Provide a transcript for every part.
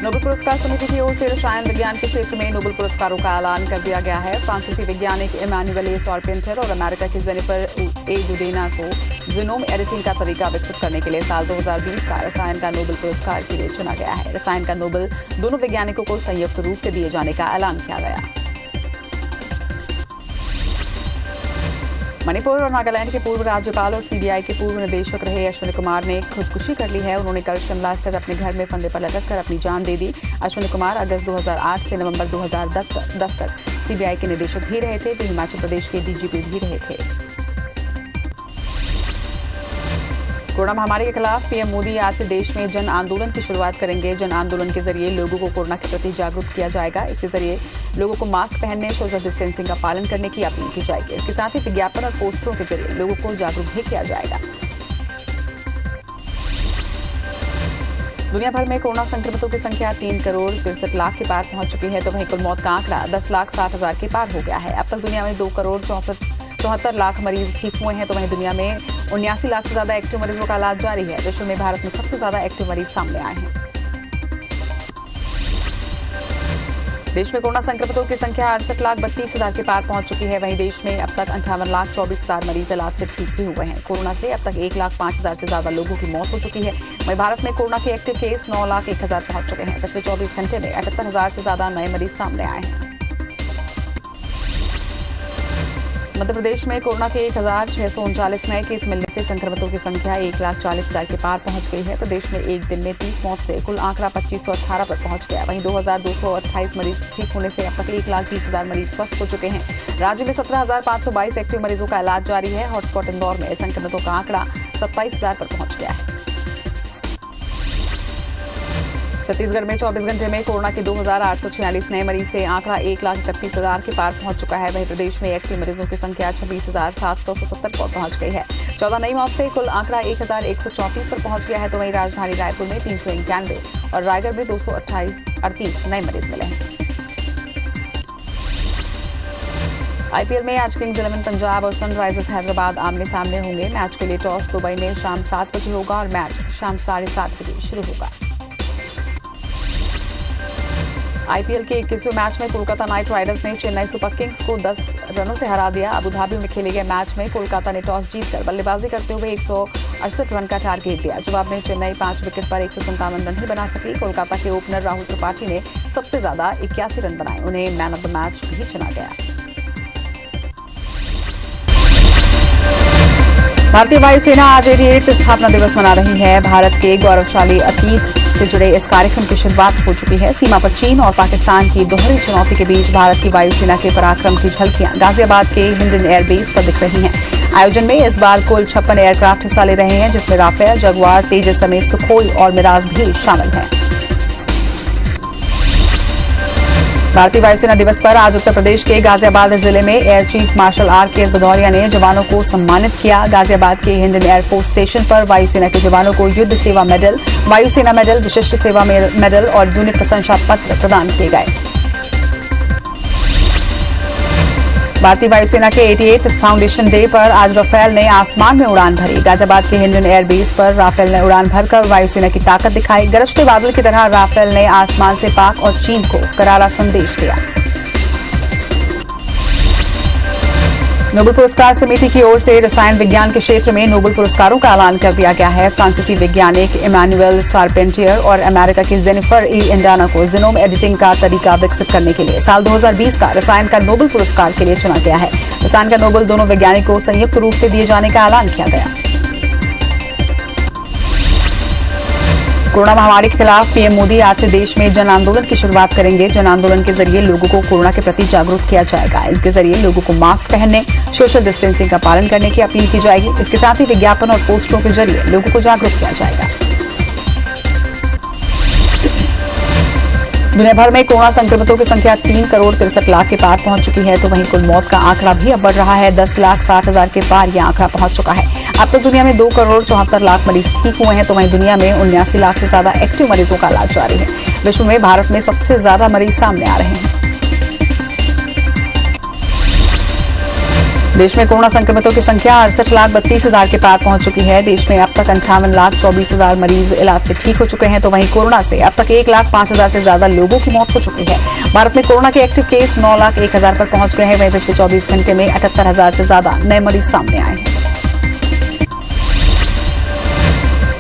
Nobel पुरस्कार समिति की ओर से रसायन विज्ञान के क्षेत्र में नोबेल पुरस्कारों का ऐलान कर दिया गया है। फ्रांसीसी वैज्ञानिक इमैनुएल ए शार्पेंटर और अमेरिका की जेनिफर ए गुडेना को जीनोम एडिटिंग का तरीका विकसित करने के लिए साल 2020 का रसायन का नोबेल पुरस्कार के लिए चुना गया है। रसायन का नोबेल दोनों वैज्ञानिकों को संयुक्त रूप से दिए जाने का ऐलान किया गया। मणिपुर और नागालैंड के पूर्व राज्यपाल और सीबीआई के पूर्व निदेशक रहे अश्विनी कुमार ने खुदकुशी कर ली है। उन्होंने कल शिमला स्थित अपने घर में फंदे पर लटक कर अपनी जान दे दी। अश्विनी कुमार अगस्त 2008 से नवंबर 2010 तक सीबीआई के निदेशक भी रहे थे। वे हिमाचल प्रदेश के डीजीपी भी रहे थे। कोरोना महामारी के खिलाफ पीएम मोदी आज से देश में जन आंदोलन की शुरुआत करेंगे। जन आंदोलन के जरिए लोगों को कोरोना के प्रति जागरूक किया जाएगा। इसके जरिए लोगों को मास्क पहनने, सोशल डिस्टेंसिंग का पालन करने की अपील की जाएगी। इसके साथ ही विज्ञापन और पोस्टरों के जरिए लोगों को जागरूक भी किया जाएगा। दुनिया भर में कोरोना संक्रमितों की संख्या 3 करोड़ 63 लाख के पार पहुंच चुकी है, तो वहीं कुल मौत का आंकड़ा 10,60,000 के पार हो गया है। अब तक दुनिया में 2 करोड़ 74 लाख मरीज ठीक हुए हैं, तो वहीं दुनिया में 79 लाख से ज्यादा एक्टिव मरीजों का इलाज जारी है। विश्व में भारत में सबसे ज्यादा एक्टिव मरीज सामने आए हैं। देश में कोरोना संक्रमितों की संख्या 68,32,000 के पार पहुंच चुकी है। वहीं देश में अब तक 58,24,000 मरीज इलाज से ठीक भी हुए हैं। कोरोना से अब तक 1,05,000 से ज्यादा लोगों की मौत हो चुकी है। वहीं भारत में कोरोना के एक्टिव केस 9,01,000 पहुंच चुके हैं। पिछले 24 घंटे में 78,000 से ज्यादा नए मरीज सामने आए हैं। मध्य प्रदेश में कोरोना के 1,639 नए केस मिलने से संक्रमितों की संख्या 1,40,000 के पार पहुंच गई है। प्रदेश में एक दिन में 30 मौत से कुल आंकड़ा 2,518 पर पहुंच गया। वहीं 2,228 मरीज ठीक होने से अब तक 1,20,000 मरीज स्वस्थ हो चुके हैं। राज्य में 17,522 एक्टिव मरीजों का इलाज जारी है। हॉटस्पॉट इंदौर में संक्रमितों का आंकड़ा 27,000 पर पहुंच गया है। छत्तीसगढ़ में 24 घंटे में कोरोना के 2,846 नए मरीज से आंकड़ा 1,31,000 के पार पहुंच चुका है। वहीं प्रदेश में एक्टिव मरीजों की संख्या 26,770 पर पहुंच गई है। 14 नई मौत से कुल आंकड़ा 1,134 पर पहुंच गया है, तो वहीं राजधानी रायपुर में 391 और रायगढ़ में 238 नए मरीज मिले हैं। आईपीएल में आज किंग्स 11 पंजाब और सनराइजर्स हैदराबाद आमने सामने होंगे। मैच के लिए टॉस दुबई में शाम 7 बजे होगा और मैच शाम 7:30 बजे शुरू होगा। आईपीएल के 21वें मैच में कोलकाता नाइट राइडर्स ने चेन्नई सुपर किंग्स को 10 रनों से हरा दिया। अबुधाबी में खेले गए मैच में कोलकाता ने टॉस जीतकर बल्लेबाजी करते हुए 168 रन का टारगेट दिया। जवाब में चेन्नई 5 विकेट पर 157 रन ही बना सकी। कोलकाता के ओपनर राहुल त्रिपाठी ने सबसे ज्यादा 81 रन बनाए। उन्हें मैन ऑफ द मैच भी चुना गया। भारतीय वायुसेना आज 88 स्थापना दिवस मना रही है। भारत के गौरवशाली अतीत से जुड़े इस कार्यक्रम की शुरुआत हो चुकी है। सीमा पर चीन और पाकिस्तान की दोहरी चुनौती के बीच भारत की वायुसेना के पराक्रम की झलकियां गाजियाबाद के हिंडन एयरबेस पर दिख रही हैं। आयोजन में इस बार कुल 56 एयरक्राफ्ट हिस्सा ले रहे हैं, जिसमें राफेल, जगुआर, तेजस समेत सुखोई और मिराज भी शामिल हैं। भारतीय वायुसेना दिवस पर आज उत्तर प्रदेश के गाजियाबाद जिले में एयर चीफ मार्शल आर.के.एस. भदौरिया ने जवानों को सम्मानित किया। गाजियाबाद के हिंडन एयरफोर्स स्टेशन पर वायुसेना के जवानों को युद्ध सेवा मेडल, वायुसेना मेडल, विशिष्ट सेवा मेडल और यूनिट प्रशंसा पत्र प्रदान किए गए। भारतीय वायुसेना के 88th फाउंडेशन डे पर आज राफेल ने आसमान में उड़ान भरी। गाजियाबाद के हिंडन एयरबेस पर राफेल ने उड़ान भरकर वायुसेना की ताकत दिखाई। गरजते बादल की तरह राफेल ने आसमान से पाक और चीन को करारा संदेश दिया। नोबेल पुरस्कार समिति की ओर से रसायन विज्ञान के क्षेत्र में नोबेल पुरस्कारों का ऐलान कर दिया गया है। फ्रांसीसी वैज्ञानिक इमैनुएल शार्पेंटियर और अमेरिका की जेनिफर ए गुडेना को जीनोम एडिटिंग का तरीका विकसित करने के लिए साल 2020 का रसायन का नोबेल पुरस्कार के लिए चुना गया है। रसायन का नोबेल दोनों वैज्ञानिकों को संयुक्त रूप से दिए जाने का ऐलान किया गया। कोरोना महामारी के खिलाफ पीएम मोदी आज से देश में जन आंदोलन की शुरुआत करेंगे। जन आंदोलन के जरिए लोगों को कोरोना के प्रति जागरूक किया जाएगा। इसके जरिए लोगों को मास्क पहनने, सोशल डिस्टेंसिंग का पालन करने की अपील की जाएगी। इसके साथ ही विज्ञापन और पोस्टरों के जरिए लोगों को जागरूक किया जाएगा। दुनिया भर में कोरोना संक्रमितों की संख्या 3 करोड़ 63 लाख के पार पहुंच चुकी है, तो वहीं कुल मौत का आंकड़ा भी अब बढ़ रहा है। 10,60,000 के पार यह आंकड़ा पहुंच चुका है। अब तक दुनिया में 2 करोड़ 74 लाख मरीज ठीक हुए हैं, तो वहीं दुनिया में 79 लाख से ज्यादा एक्टिव मरीजों का इलाज जारी है। विश्व में भारत में सबसे ज्यादा मरीज सामने आ रहे हैं। देश में कोरोना संक्रमितों की संख्या 68,32,000 के पार पहुंच चुकी है। देश में अब तक 58,24,000 मरीज इलाज से ठीक हो चुके हैं, तो वहीं कोरोना से अब तक 1,05,000 से ज्यादा लोगों की मौत हो चुकी है। भारत में कोरोना के एक्टिव केस 9,01,000 पर पहुंच गए हैं। वहीं पिछले 24 घंटे में 78,000 से ज्यादा नए मरीज सामने आए हैं।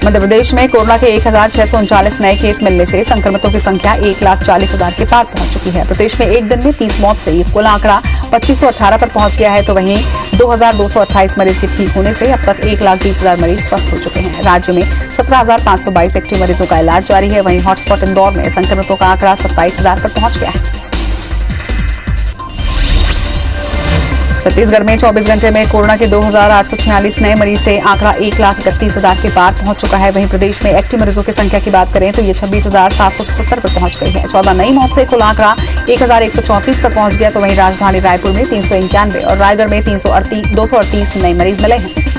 मध्य प्रदेश में कोरोना के 1,639 नए केस मिलने से संक्रमितों की संख्या 1,40,000 के पार पहुंच चुकी है। प्रदेश में एक दिन में 30 मौत से ये कुल आंकड़ा 2,518 पर पहुंच गया है, तो वहीं 2,228 मरीज के ठीक होने से अब तक 1,20,000 मरीज स्वस्थ हो चुके हैं। राज्य में 17,522 एक्टिव मरीजों का इलाज जारी है। वहीं हॉटस्पॉट इंदौर में संक्रमितों का आंकड़ा 27,000 पर पहुंच गया है। छत्तीसगढ़ में 24 घंटे में कोरोना के 2,846 नए मरीज से आंकड़ा 1,31,000 के पार पहुंच चुका है। वहीं प्रदेश में एक्टिव मरीजों की संख्या की बात करें तो ये 26,770 पर पहुंच गई है। 14 नई मौत से कुल आंकड़ा 1,134 पर पहुंच गया, तो वहीं राजधानी रायपुर में 391 और रायगढ़ में 238 नए मरीज मिले हैं।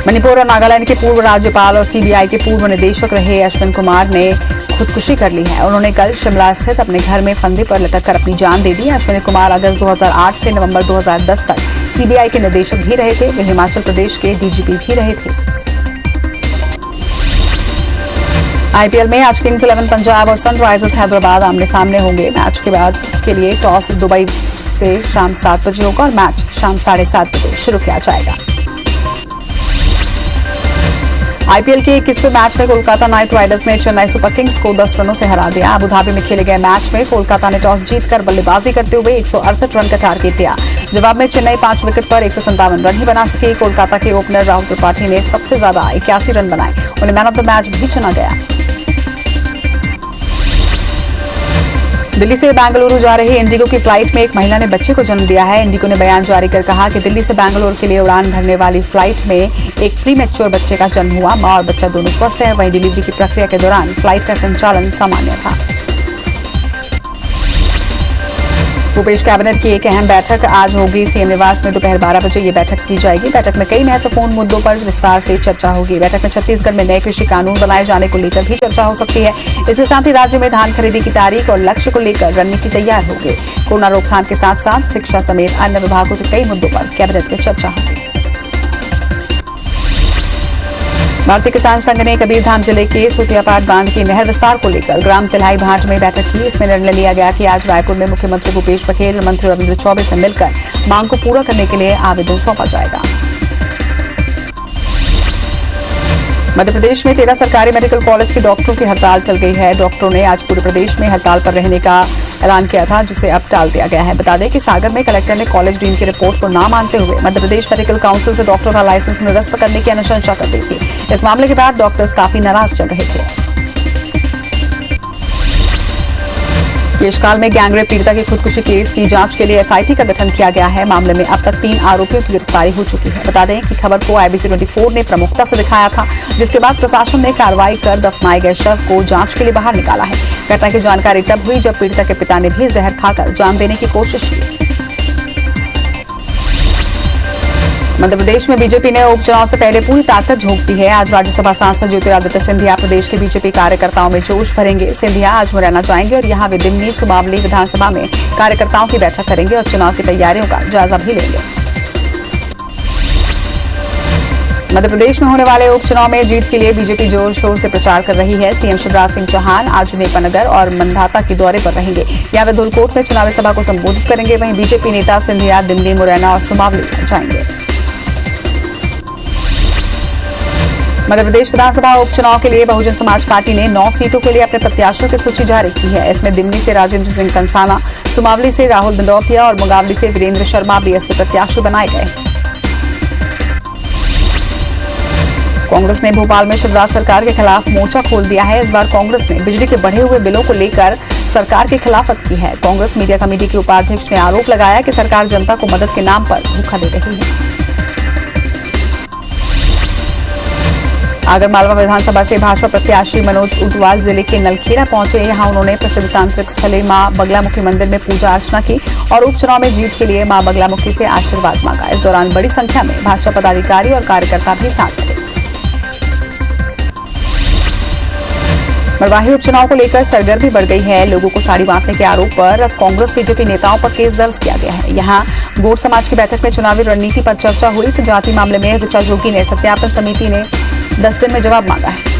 मणिपुर और नागालैंड के पूर्व राज्यपाल और सीबीआई के पूर्व निदेशक रहे अश्विन कुमार ने खुदकुशी कर ली है। उन्होंने कल शिमला स्थित अपने घर में फंदे पर लटककर अपनी जान दे दी। अश्विनी कुमार अगस्त 2008 से नवंबर 2010 तक सीबीआई के निदेशक भी रहे थे। वे हिमाचल प्रदेश के डीजीपी भी रहे थे। आईपीएल में आज किंग्स 11 पंजाब और सनराइजर्स हैदराबाद आमने सामने होंगे। मैच के बाद के लिए टॉस दुबई से शाम 7 बजे होगा और मैच शाम 7:30 बजे शुरू किया जाएगा। आईपीएल के 21वें मैच में कोलकाता नाइट राइडर्स ने चेन्नई सुपर किंग्स को 10 रनों से हरा दिया। अबू धाबी में खेले गए मैच में कोलकाता ने टॉस जीतकर बल्लेबाजी करते हुए 168 रन का टारगेट दिया। जवाब में चेन्नई 5 विकेट पर 157 रन ही बना सकी। कोलकाता के ओपनर राहुल त्रिपाठी ने सबसे ज्यादा 81 रन बनाए। उन्हें मैन ऑफ द मैच भी चुना गया। दिल्ली से बेंगलुरु जा रही इंडिगो की फ्लाइट में एक महिला ने बच्चे को जन्म दिया है। इंडिगो ने बयान जारी कर कहा कि दिल्ली से बेंगलुरु के लिए उड़ान भरने वाली फ्लाइट में एक प्रीमेच्योर बच्चे का जन्म हुआ। मां और बच्चा दोनों स्वस्थ हैं। वहीं डिलीवरी की प्रक्रिया के दौरान फ्लाइट का संचालन सामान्य था। भूपेश कैबिनेट की एक अहम बैठक आज होगी। सीएम निवास में दोपहर 12 बजे ये बैठक की जाएगी। बैठक में कई महत्वपूर्ण मुद्दों पर विस्तार से चर्चा होगी। बैठक में छत्तीसगढ़ में नए कृषि कानून बनाए जाने को लेकर भी चर्चा हो सकती है। इसके साथ ही राज्य में धान खरीदी की तारीख और लक्ष्य को लेकर रणनीति तैयार होगी। कोरोना रोकथाम के साथ साथ शिक्षा समेत अन्य विभागों के कई मुद्दों पर कैबिनेट में चर्चा होगी। भारतीय किसान संघ ने कबीरधाम जिले के सुतियापाट बांध की नहर विस्तार को लेकर ग्राम तिल्हाई भाट में बैठक की। इसमें निर्णय लिया गया कि आज रायपुर में मुख्यमंत्री भूपेश बघेल और मंत्री रविंद्र चौबे से मिलकर मांग को पूरा करने के लिए आवेदन सौंपा जाएगा। मध्य प्रदेश में 13 सरकारी मेडिकल कॉलेज के डॉक्टरों की हड़ताल चल गई है। डॉक्टरों ने आज पूरे प्रदेश में हड़ताल पर रहने का ऐलान किया था, जिसे अब टाल दिया गया है। बता दें कि सागर में कलेक्टर ने कॉलेज डीन की रिपोर्ट को ना मानते हुए मध्य प्रदेश मेडिकल काउंसिल से डॉक्टर का लाइसेंस निरस्त करने की अनुशंसा कर दी थी। इस मामले के बाद डॉक्टर्स काफी नाराज चल रहे थे। केशकाल में गैंगरेप पीड़िता की खुदकुशी केस की जांच के लिए एसआईटी का गठन किया गया है। मामले में अब तक 3 आरोपियों की गिरफ्तारी हो चुकी है। बता दें कि खबर को आईबीसी 24 ने प्रमुखता से दिखाया था, जिसके बाद प्रशासन ने कार्रवाई कर दफनाए गए शव को जांच के लिए बाहर निकाला है। घटना की जानकारी तब हुई जब पीड़िता के पिता ने भी जहर खाकर जान देने की कोशिश की। मध्य प्रदेश में बीजेपी ने उपचुनाव से पहले पूरी ताकत झोंक दी है। आज राज्यसभा सांसद ज्योतिरादित्य सिंधिया प्रदेश के बीजेपी कार्यकर्ताओं में जोश भरेंगे। सिंधिया आज मुरैना जाएंगे और यहां वे दिमनी सुमावली विधानसभा में कार्यकर्ताओं की बैठक करेंगे और चुनाव की तैयारियों का जायजा भी लेंगे। मध्य प्रदेश में होने वाले उपचुनाव में जीत के लिए बीजेपी जोर शोर से प्रचार कर रही है। सीएम शिवराज सिंह चौहान आज नेपानगर और मंधाता के दौरे पर रहेंगे। यहां वे धुलकोट में चुनावी सभा को संबोधित करेंगे। वहीं बीजेपी नेता सिंधिया दिमनी, मुरैना और सुमावली जाएंगे। मध्य प्रदेश विधानसभा उपचुनाव के लिए बहुजन समाज पार्टी ने 9 सीटों के लिए अपने प्रत्याशियों की सूची जारी की है। इसमें दिमनी से राजेंद्र सिंह कंसाना, सुमावली से राहुल दंडौतिया और मुंगावली से वीरेंद्र शर्मा बीएसपी प्रत्याशी बनाए गए। कांग्रेस ने भोपाल में शिवराज सरकार के खिलाफ मोर्चा खोल दिया है। इस बार कांग्रेस ने बिजली के बढ़े हुए बिलों को लेकर सरकार की खिलाफत की है। कांग्रेस मीडिया कमेटी के उपाध्यक्ष ने आरोप लगाया कि सरकार जनता को मदद के नाम पर धोखा दे रही है। आगरमालवा विधानसभा से भाजपा प्रत्याशी मनोज ऊंटवाल जिले के नलखेड़ा पहुंचे। यहां उन्होंने प्रसिद्ध तांत्रिक स्थले मां बगलामुखी मंदिर में पूजा अर्चना की और उपचुनाव में जीत के लिए मां बगलामुखी से आशीर्वाद मांगा। इस दौरान बड़ी संख्या में भाजपा पदाधिकारी और कार्यकर्ता भी साथ थे। मरवाही उपचुनाव को लेकर सरगर्मी बढ़ गई है। लोगों को साड़ी बांटने के आरोप पर कांग्रेस बीजेपी नेताओं पर केस दर्ज किया गया है। यहां गोट समाज की बैठक में चुनावी रणनीति पर चर्चा हुई तो जाति मामले में ऋचा जोगी ने सत्यापन समिति ने 10 दिन में जवाब मांगा है।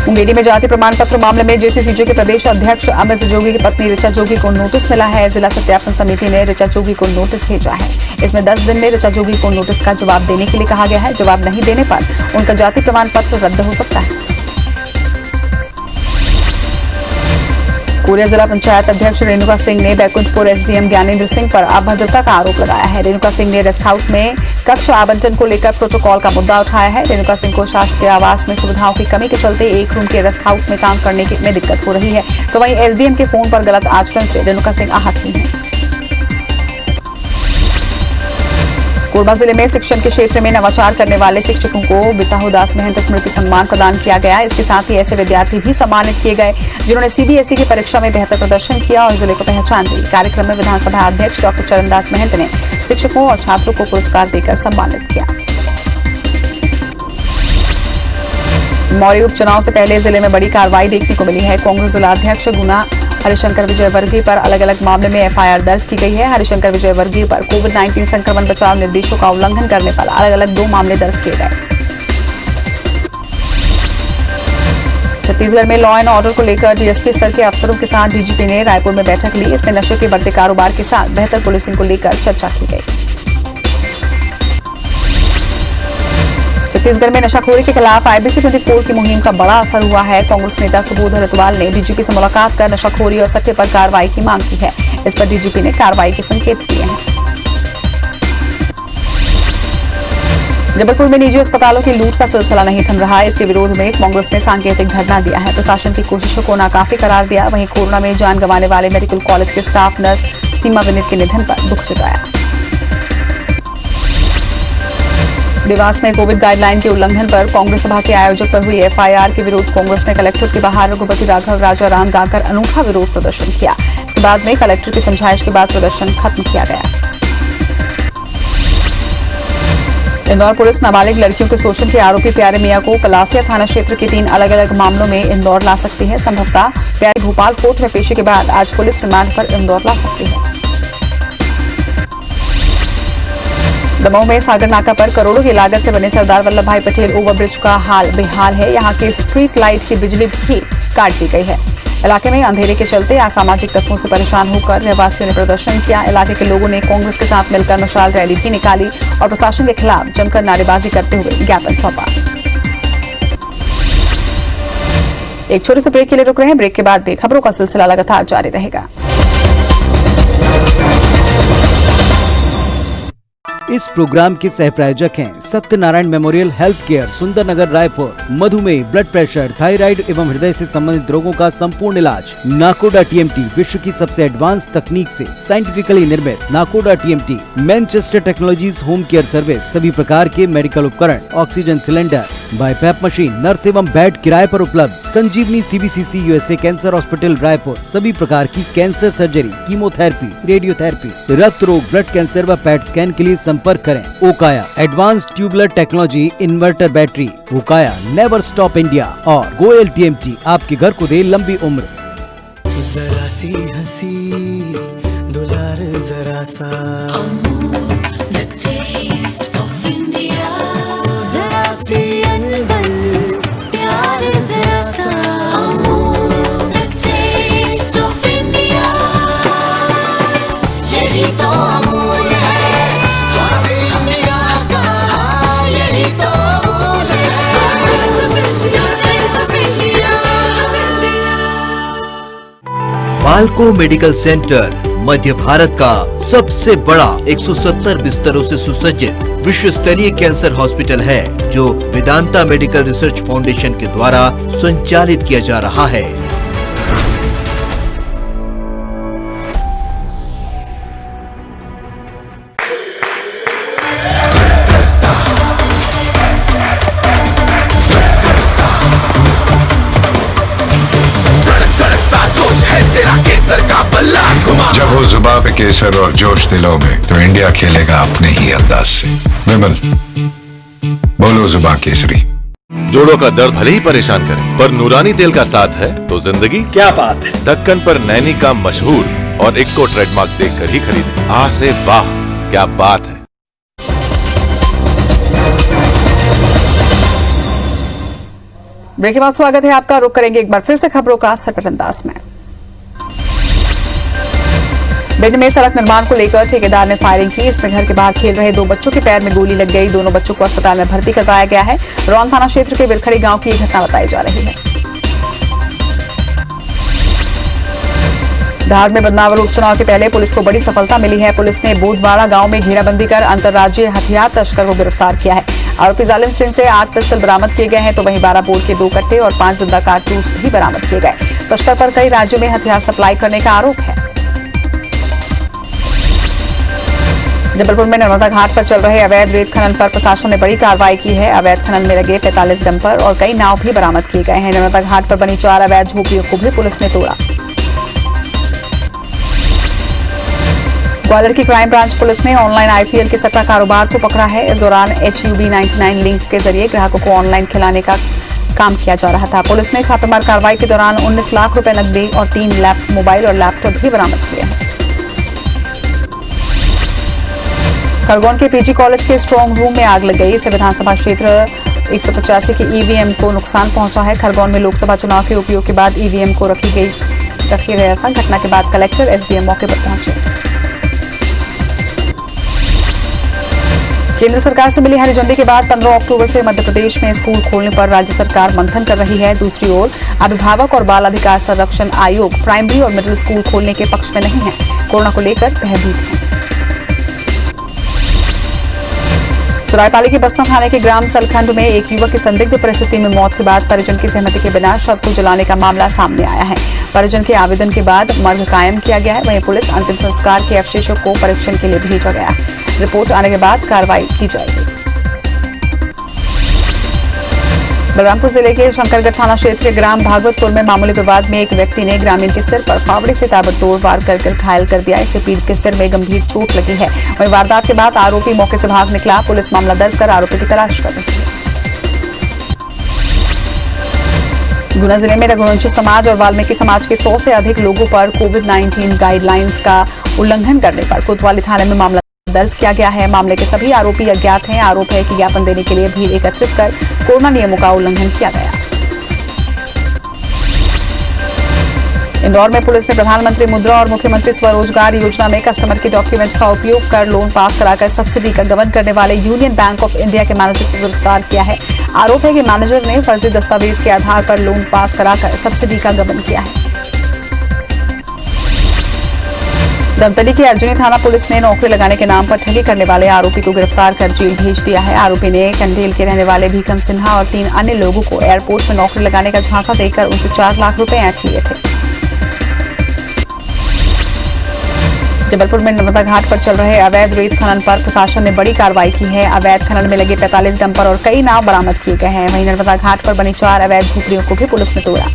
मुंगेरी में जाति प्रमाण पत्र मामले में जेसीसीजे के प्रदेश अध्यक्ष अमित जोगी की पत्नी ऋचा जोगी को नोटिस मिला है। जिला सत्यापन समिति ने ऋचा जोगी को नोटिस भेजा है। इसमें 10 दिन में ऋचा जोगी को नोटिस का जवाब देने के लिए कहा गया है। जवाब नहीं देने पर उनका जाति प्रमाण पत्र रद्द हो सकता है। कोरिया जिला पंचायत अध्यक्ष रेणुका सिंह ने बैकुंठपुर एसडीएम ज्ञानेंद्र सिंह पर अभद्रता का आरोप लगाया है। रेणुका सिंह ने रेस्ट हाउस में कक्ष आवंटन को लेकर प्रोटोकॉल का मुद्दा उठाया है। रेणुका सिंह को शासकीय आवास में सुविधाओं की कमी के चलते एक रूम के रेस्ट हाउस में काम करने में दिक्कत हो रही है, तो वहीं एसडीएम के फोन पर गलत आचरण से रेणुका सिंह आहत हुई हैं। कोरबा जिले में शिक्षण के क्षेत्र में नवाचार करने वाले शिक्षकों को बिसाहुदास महंत स्मृति सम्मान प्रदान किया गया। इसके साथ ही ऐसे विद्यार्थी भी सम्मानित किए गए जिन्होंने सीबीएसई की परीक्षा में बेहतर प्रदर्शन किया और जिले को पहचान दी। कार्यक्रम में विधानसभा अध्यक्ष डॉक्टर चरणदास महंत ने शिक्षकों और छात्रों को पुरस्कार देकर सम्मानित किया। मौरी उपचुनाव से पहले जिले में बड़ी कार्रवाई देखने को मिली है। कांग्रेस जिलाध्यक्ष गुना हरिशंकर विजयवर्गीय पर अलग अलग मामले में एफआईआर दर्ज की गई है। हरिशंकर विजयवर्गीय पर कोविड-19 संक्रमण बचाव निर्देशों का उल्लंघन करने पर अलग अलग 2 मामले दर्ज किए गए। छत्तीसगढ़ में लॉ एंड ऑर्डर को लेकर डीएसपी स्तर के अफसरों के साथ डीजीपी ने रायपुर में बैठक ली। इसमें नशे के बढ़ते कारोबार के साथ बेहतर पुलिसिंग को लेकर चर्चा की गई। छत्तीसगढ़ में नशाखोरी के खिलाफ आईबीसी 24 की मुहिम का बड़ा असर हुआ है। कांग्रेस नेता सुबोध रतवाल ने डीजीपी से मुलाकात कर नशाखोरी और सट्टे पर कार्रवाई की मांग की है। इस पर डीजीपी ने कार्रवाई के संकेत दिए हैं। जबलपुर में निजी अस्पतालों की लूट का सिलसिला नहीं थम रहा। इसके विरोध में कांग्रेस ने सांकेतिक धरना दिया है। प्रशासन की कोशिशों को नाकाफी करार दिया। वहीं कोरोना में जान गंवाने वाले मेडिकल कॉलेज के स्टाफ नर्स सीमा विनीत के निधन पर दुख जताया। देवास में कोविड गाइडलाइन के उल्लंघन पर कांग्रेस सभा के आयोजक पर हुई एफआईआर के विरोध कांग्रेस ने कलेक्ट्रेट के बाहर रघुपति राघव राजा राम गाकर अनूठा विरोध प्रदर्शन किया। इसके बाद में कलेक्टर की समझाइश के बाद प्रदर्शन खत्म किया गया। इंदौर पुलिस नाबालिग लड़कियों के शोषण के आरोपी प्यारे मियां को पलासिया थाना क्षेत्र के 3 अलग अलग मामलों में इंदौर ला सकती है। संभवतः प्यारे भोपाल कोर्ट में पेशी के बाद आज पुलिस रिमांड पर इंदौर ला सकती है। दमोह में सागर नाका पर करोड़ों की लागत से बने सरदार वल्लभ भाई पटेल ओवरब्रिज का हाल बेहाल है। यहां के स्ट्रीट लाइट की बिजली भी काट दी गई है। इलाके में अंधेरे के चलते असामाजिक तत्वों से परेशान होकर रहवासियों ने प्रदर्शन किया। इलाके के लोगों ने कांग्रेस के साथ मिलकर मशाल रैली भी निकाली और प्रशासन के खिलाफ जमकर नारेबाजी करते हुए ज्ञापन सौंपा। एक छोटे से ब्रेक के लिए रुक रहे हैं। ब्रेक के बाद भी खबरों का सिलसिला लगातार जारी रहेगा। इस प्रोग्राम के सह प्रायोजक हैं Satyanarayan memorial health care, Sundarnagar, Raipur. मधुमेह, ब्लड प्रेशर, थायराइड एवं हृदय से संबंधित रोगों का संपूर्ण इलाज। नाकोडा टीएमटी, विश्व की सबसे एडवांस तकनीक से साइंटिफिकली निर्मित Nakoda TMT. Manchester technologies home care service, सभी प्रकार के मेडिकल उपकरण, oxygen cylinder, BiPAP machine, nurse एवं बेड किराए पर उपलब्ध। संजीवनी सीबीसीसी यूएसए कैंसर हॉस्पिटल रायपुर, सभी प्रकार की कैंसर सर्जरी, कीमोथेरेपी, रेडियोथेरेपी, रक्त रोग, ब्लड कैंसर व पैट स्कैन के लिए संपर्क करें। Okaya advance tubular technology, inverter battery. Okaya never stop India और गोयल टीएमटी, आपके घर को दे लंबी उम्र। जरा सी हंसी दुलार जरा सा, the taste of India, जरा सी अनबन प्यार जरा सा, the taste of India, यही तो अमूल है स्वाद इंडिया का, यही तो अमूल है, the taste of India, Palko medical centre मध्य भारत का सबसे बड़ा 170 बिस्तरों से सुसज्जित विश्व स्तरीय कैंसर हॉस्पिटल है, जो वेदांता मेडिकल रिसर्च फाउंडेशन के द्वारा संचालित किया जा रहा है। जब हो जुबां पे केसर और जोश दिलों में, तो इंडिया खेलेगा अपने ही अंदाज से। विमल, बोलो जुबां केसरी। जोड़ों का दर्द भले ही परेशान करे, पर नूरानी तेल का साथ है तो जिंदगी क्या बात है। दक्कन पर नैनी का मशहूर और इक्को ट्रेडमार्क देखकर ही खरीदे। आ से वाह, क्या बात है। ब्रेक के बाद स्वागत है आपका। रुक करेंगे एक बार फिर से खबरों का सरपट अंदाज में। भिंड में सड़क निर्माण को लेकर ठेकेदार ने फायरिंग की। इसमें घर के बाहर खेल रहे 2 बच्चों के पैर में गोली लग गई। दोनों बच्चों को अस्पताल में भर्ती करवाया गया है। रौन थाना क्षेत्र के बिरखड़ी गांव की घटना बताई जा रही है। धार में बदनावर उपचुनाव के पहले पुलिस को बड़ी सफलता मिली है। पुलिस ने बोधवाड़ा गांव में घेराबंदी कर अंतर्राज्यीय हथियार तस्कर को गिरफ्तार किया है। आरोपी जालिम सिंह से 8 पिस्टल बरामद किए गए हैं, तो वहीं 12 बोर के 2 कट्टे और 5 जिंदा कारतूस भी बरामद किए गए। तस्कर पर कई राज्यों में हथियार सप्लाई करने का आरोप है। जबलपुर में नर्मदा घाट पर चल रहे अवैध रेत खनन पर प्रशासन ने बड़ी कार्रवाई की है। अवैध खनन में लगे 45 डंपर और कई नाव भी बरामद किए गए हैं। नर्मदा घाट पर बनी 4 अवैध झोपड़ियों को भी पुलिस ने तोड़ा। ग्वालियर की क्राइम ब्रांच पुलिस ने ऑनलाइन IPL के सट्टा कारोबार को पकड़ा है। इस दौरान HUB 99 लिंक के जरिए ग्राहकों को ऑनलाइन खिलाने का काम किया जा रहा था। पुलिस ने छापेमार कार्रवाई के दौरान 19 लाख रुपए नकदी और 3 मोबाइल और लैपटॉप भी बरामद किए हैं। खरगोन के PG कॉलेज के स्ट्रांग रूम में आग लग गई। इससे विधानसभा क्षेत्र 185 के EVM को नुकसान पहुंचा है। खरगोन में लोकसभा चुनाव के उपयोग के बाद EVM को रखा गया था। घटना के बाद कलेक्टर SDM मौके पर पहुंचे। केंद्र सरकार से मिली हरी झंडी के बाद 15 अक्टूबर से मध्य प्रदेश में स्कूल खोलने पर राज्य सरकार मंथन कर रही है। दूसरी ओर अभिभावक और बाल अधिकार संरक्षण आयोग प्राइमरी और मिडिल स्कूल खोलने के पक्ष में नहीं है। कोरोना को लेकर भयभीत है। सरायपाली के बस्ता थाने के ग्राम सलखंड में एक युवक की संदिग्ध परिस्थिति में मौत के बाद परिजन की सहमति के बिना शव को जलाने का मामला सामने आया है। परिजन के आवेदन के बाद मर्ग कायम किया गया है। वहीं पुलिस अंतिम संस्कार के अवशेषों को परीक्षण के लिए भेजा गया है। रिपोर्ट आने के बाद कार्रवाई की जाएगी। बलरामपुर जिले के शंकरगढ़ थाना क्षेत्र के ग्राम भागवतपुर में मामूली विवाद में एक व्यक्ति ने ग्रामीण के सिर पर फावड़े से ताबड़तोड़ वार कर घायल कर दिया। इससे पीड़ित के सिर में गंभीर चोट लगी है। वहीं वारदात के बाद आरोपी मौके से भाग निकला। पुलिस मामला दर्ज कर आरोपी की तलाश कर रही है। गुना जिले में रघुवंशी समाज और वाल्मीकि समाज के 100 से अधिक लोगों पर कोविड-19 गाइडलाइंस का उल्लंघन करने पर कोतवाली थाने में मामला दर्ज किया गया है। मामले के सभी आरोपी अज्ञात हैं। आरोप है कि ज्ञापन देने के लिए भीड़ एकत्रित कर कोरोना नियमों का उल्लंघन किया गया। इंदौर में पुलिस ने प्रधानमंत्री मुद्रा और मुख्यमंत्री स्वरोजगार योजना में कस्टमर के डॉक्यूमेंट का उपयोग कर लोन पास कराकर सब्सिडी का गबन करने वाले यूनियन बैंक ऑफ इंडिया के मैनेजर को गिरफ्तार किया है। आरोप है कि मैनेजर ने फर्जी दस्तावेज के आधार पर लोन पास कराकर सब्सिडी का गबन किया है। धमतरी की अर्जुनी थाना पुलिस ने नौकरी लगाने के नाम पर ठगी करने वाले आरोपी को गिरफ्तार कर जेल भेज दिया है। आरोपी ने कंडेल के रहने वाले भीकम सिन्हा और 3 अन्य लोगों को एयरपोर्ट में नौकरी लगाने का झांसा देकर उनसे 4 लाख रुपए ऐंठ लिए थे। जबलपुर में नर्मदा घाट पर चल रहे अवैध रेत खनन पर प्रशासन ने बड़ी कार्रवाई की है। अवैध खनन में लगे 45 डंपर और कई नाव बरामद किए गए हैं। वहीं नर्मदा घाट पर बनी 4 अवैध झोपड़ियों को भी पुलिस ने तोड़ा।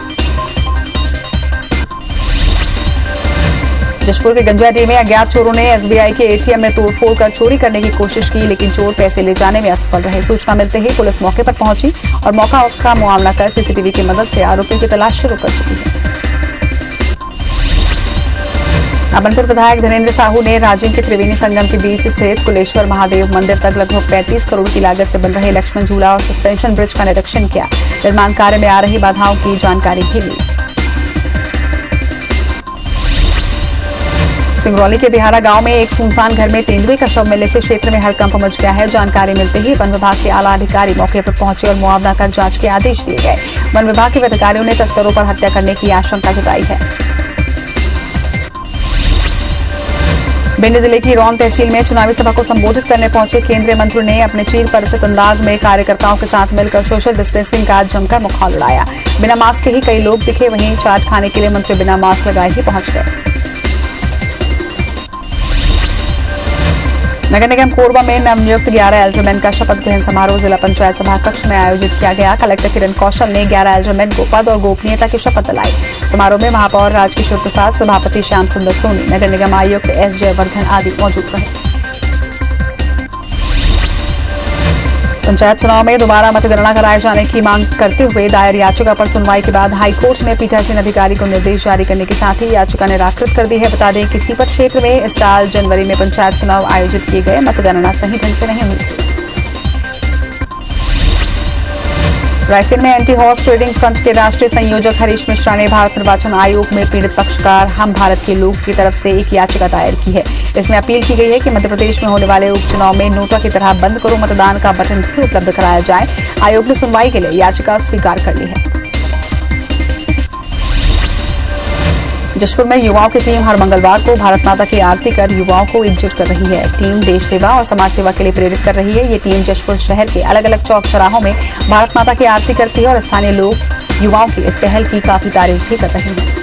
जशपुर के गंजाडी में अज्ञात चोरों ने SBI के ATM में तोड़फोड़ कर चोरी करने की कोशिश की, लेकिन चोर पैसे ले जाने में असफल रहे। सूचना मिलते ही पुलिस मौके पर पहुंची और मौका का मुआयना कर CCTV की मदद से आरोपियों की तलाश शुरू कर चुकी है। अमनपुर विधायक धनेंद्र साहू ने राजिम के त्रिवेणी संगम के बीच स्थित कुलेश्वर महादेव मंदिर तक लगभग 35 करोड़ की लागत से बन रहे लक्ष्मण झूला और सस्पेंशन ब्रिज का निरीक्षण किया। निर्माण कार्य में आ रही बाधाओं की जानकारी भी ली। सिंगरौली के बिहारा गांव में एक सुनसान घर में तेंदुए का शव मिलने से क्षेत्र में हड़कंप मच गया है। जानकारी मिलते ही वन विभाग के आला अधिकारी मौके पर पहुंचे और मुआवजा कर जांच के आदेश दिए गए। वन विभाग के अधिकारियों ने तस्करों पर हत्या करने की आशंका जताई है। भिंड जिले की रौन तहसील में चुनावी सभा को संबोधित करने पहुंचे केंद्रीय मंत्री ने अपने चीर परिचित अंदाज में कार्यकर्ताओं के साथ मिलकर सोशल डिस्टेंसिंग का जमकर मुखौल उड़ाया। बिना मास्क के ही कई लोग दिखे। वहीं चाट खाने के लिए मंत्री बिना मास्क लगाए ही पहुंच गए। नगर निगम कोरबा में नवनियुक्त 11 एल्डरमैन का शपथ ग्रहण समारोह जिला पंचायत सभा कक्ष में आयोजित किया गया। कलेक्टर किरण कौशल ने 11 एल्डरमैन को पद और गोपनीयता की शपथ दिलाई। समारोह में महापौर राजकिशोर प्रसाद, सभापति श्याम सुंदर सोनी, नगर निगम आयुक्त S जयवर्धन आदि मौजूद रहे। पंचायत चुनाव में दोबारा मतगणना कराए जाने की मांग करते हुए दायर याचिका पर सुनवाई के बाद हाईकोर्ट ने पीठासीन अधिकारी को निर्देश जारी करने के साथ ही याचिका निराकृत कर दी है। बता दें कि सीपत क्षेत्र में इस साल जनवरी में पंचायत चुनाव आयोजित किए गए, मतगणना सही ढंग से नहीं हुई। रायसेन में एंटी हॉर्स ट्रेडिंग फ्रंट के राष्ट्रीय संयोजक हरीश मिश्रा ने भारत निर्वाचन आयोग में पीड़ित पक्षकार हम भारत के लोग की तरफ से एक याचिका दायर की है। इसमें अपील की गई है कि मध्य प्रदेश में होने वाले उपचुनाव में नोटा की तरह बंद करो मतदान का बटन भी उपलब्ध कराया जाए। आयोग ने सुनवाई के लिए याचिका स्वीकार कर ली है। जशपुर में युवाओं की टीम हर मंगलवार को भारत माता की आरती कर युवाओं को एकजुट कर रही है। टीम देश सेवा और समाज सेवा के लिए प्रेरित कर रही है। ये टीम जशपुर शहर के अलग अलग चौक चौराहों में भारत माता की आरती करती है और स्थानीय लोग युवाओं की इस पहल की काफी तारीफ भी कर रहे हैं।